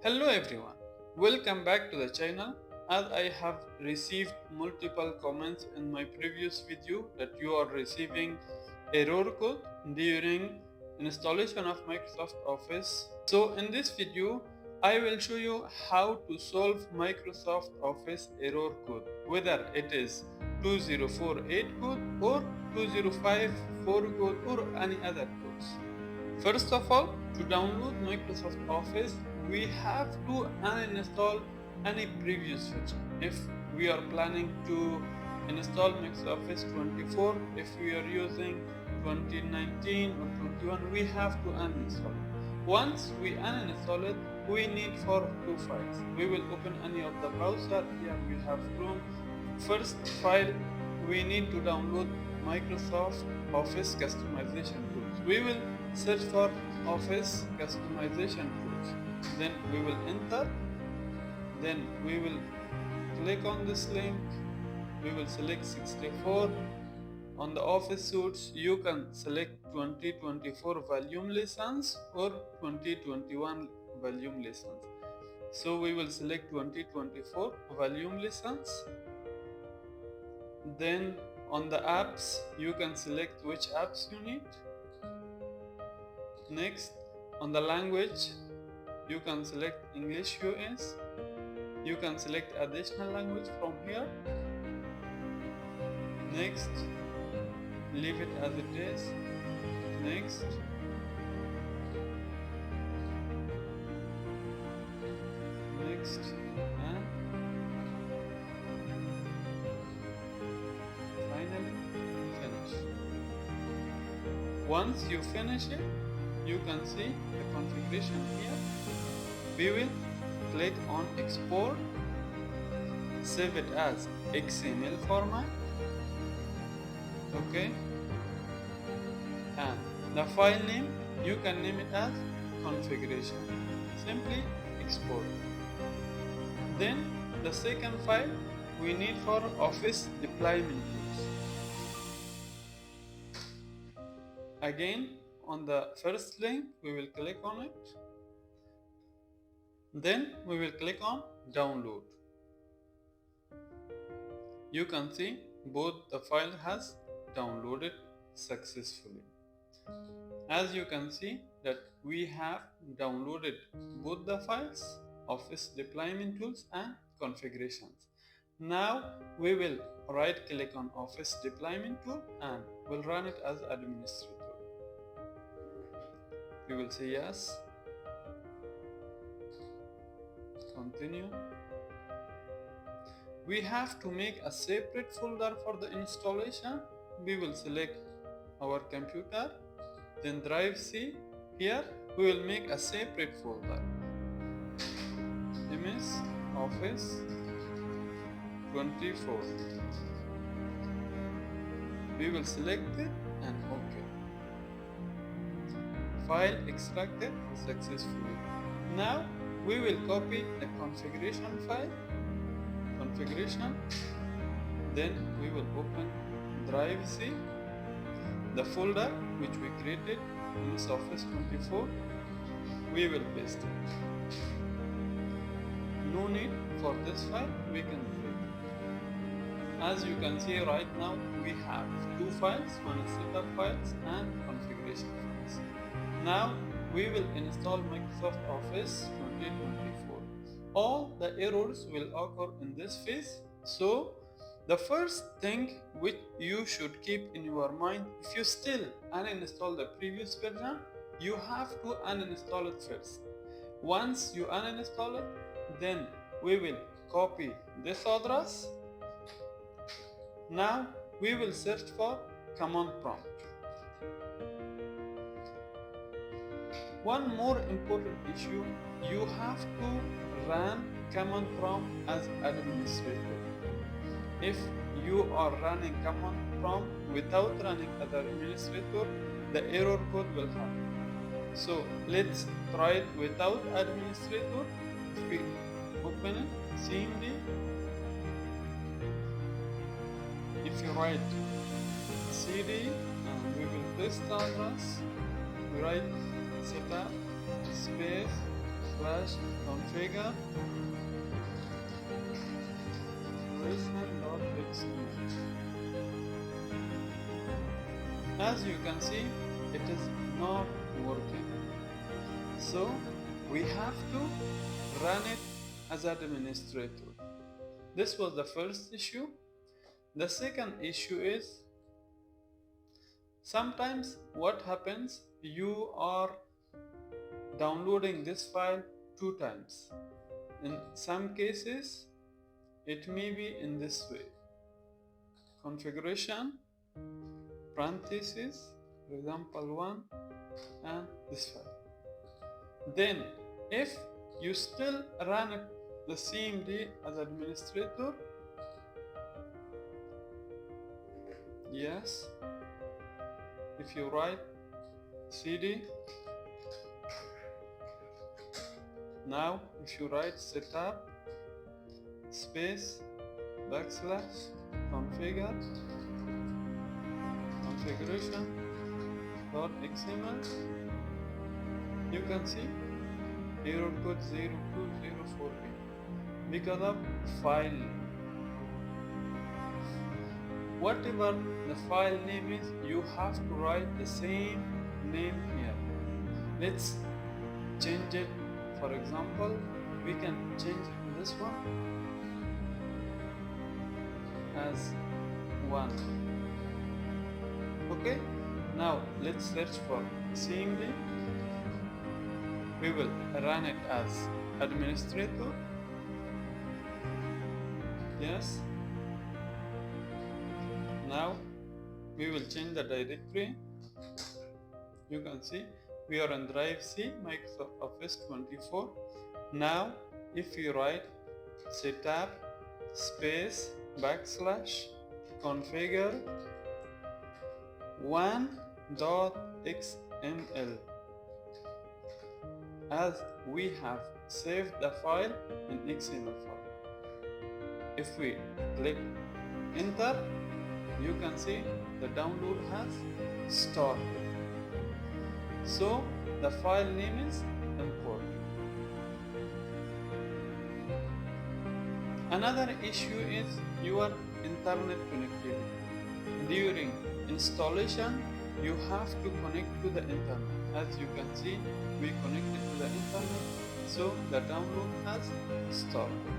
Hello everyone, welcome back to the channel. As I have received multiple comments in my previous video that you are receiving error code during installation of Microsoft Office. So in this video, I will show you how to solve Microsoft Office error code, whether it is 2048 code or 2054 code or any other codes. First of all, to download Microsoft Office, we have to uninstall any previous version. If we are planning to install Microsoft Office 24, if we are using 2019 or 21, we have to uninstall it. Once we uninstall it, we need for two files. We will open any of the browser. Here we have Chrome. First file, we need to download Microsoft Office customization tools. We will search for Office customization tools. Then we will enter. Then we will click on this link. We will select 64. On the Office suites, you can select 2024 volume license or 2021 volume license. So we will select 2024 volume license. Then on the apps, you can select which apps you need. Next, on the language, you can select English US. You can select additional language from here. Next, leave it as it is. Next, next, and finally finish. Once you finish it, you can see the configuration here. We will click on export, save it as XML format, okay, and the file name you can name it as configuration. Simply export. Then the second file we need for Office deployment tools. Again, on the first link we will click on it. Then we will click on download. You can see both the file has downloaded successfully. As you can see that we have downloaded both the files, Office deployment tools and configurations. Now we will right click on Office deployment tool and will run it as administrator. We will say yes, continue. We have to make a separate folder for the installation. We will select our computer, then drive C. Here we will make a separate folder. MS Office 24. We will select it and OK. File extracted successfully. Now we will copy the configuration file. Configuration. Then we will open drive C, the folder which we created in this Office 24. We will paste it. No need for this file, we can delete it. As you can see right now, we have two files, one is setup files and configuration files. Now we will install Microsoft Office 2024. All the errors will occur in this phase. So the first thing which you should keep in your mind, if you still uninstall the previous version, you have to uninstall it first. Once you uninstall it, then we will copy this address. Now we will search for command prompt. One more important issue, you have to run command prompt as administrator. If you are running command prompt without running other administrator, the error code will happen. So let's try it without administrator. If we open it, CMD, if you write CD and we will paste the address, we write setup space /configure version.xml. As you can see, it is not working. So we have to run it as administrator. This was the first issue. The second issue is sometimes what happens, you are downloading this file 2 times. In some cases, it may be in this way: configuration, parentheses, example1, and this file. Then, if you still run it the CMD as administrator, yes, if you write cd, now if you write setup space configuration.xml, you can see error code 0204B because of file name. Whatever the file name is, you have to write the same name here. Let's change it. For example, we can change this one as 1. Okay, now let's search for CMD. We will run it as administrator. Yes. Now we will change the directory. You can see we are on drive C, Microsoft Office 24. Now if you write setup space /configure 1.xml, as we have saved the file in XML file. If we click enter, you can see the download has started. So the file name is import. Another issue is your internet connectivity. During installation, you have to connect to the internet. As you can see, we connected to the internet, so the download has started.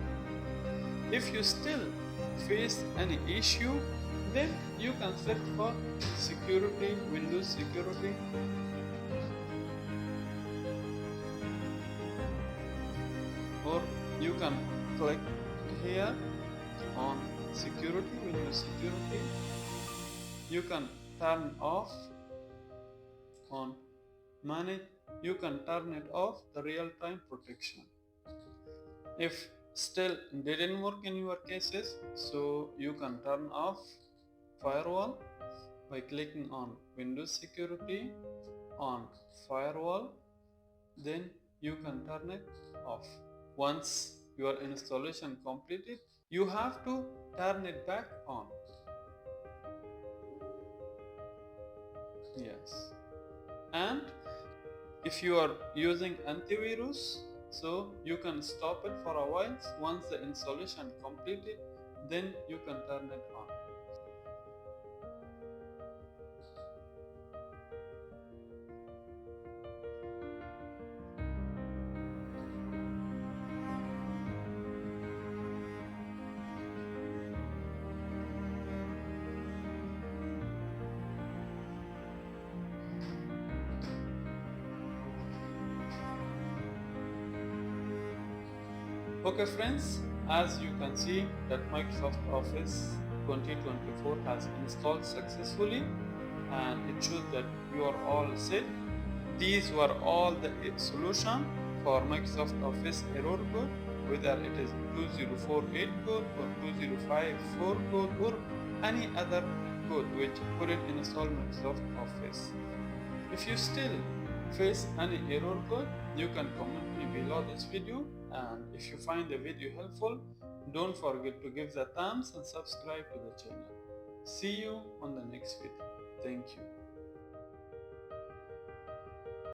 If you still face any issue, then you can search for security, Windows security, or you can click here on security, Windows security. You can turn off on manage. You can turn it off the real-time protection. If still didn't work in your cases, so you can turn off firewall by clicking on Windows security, on firewall, then you can turn it off. Once your installation completed, you have to turn it back on. Yes. And if you are using antivirus, so you can stop it for a while. Once the installation completed, then you can turn it on. Okay friends, as you can see that Microsoft Office 2024 has installed successfully, and it shows that you are all set. These were all the solution for Microsoft Office error code, whether it is 2048 code or 2054 code or any other code which couldn't install Microsoft Office. If you still face any error code, you can comment me below this video, and if you find the video helpful, don't forget to give the thumbs and subscribe to the channel. See you on the next video. Thank you.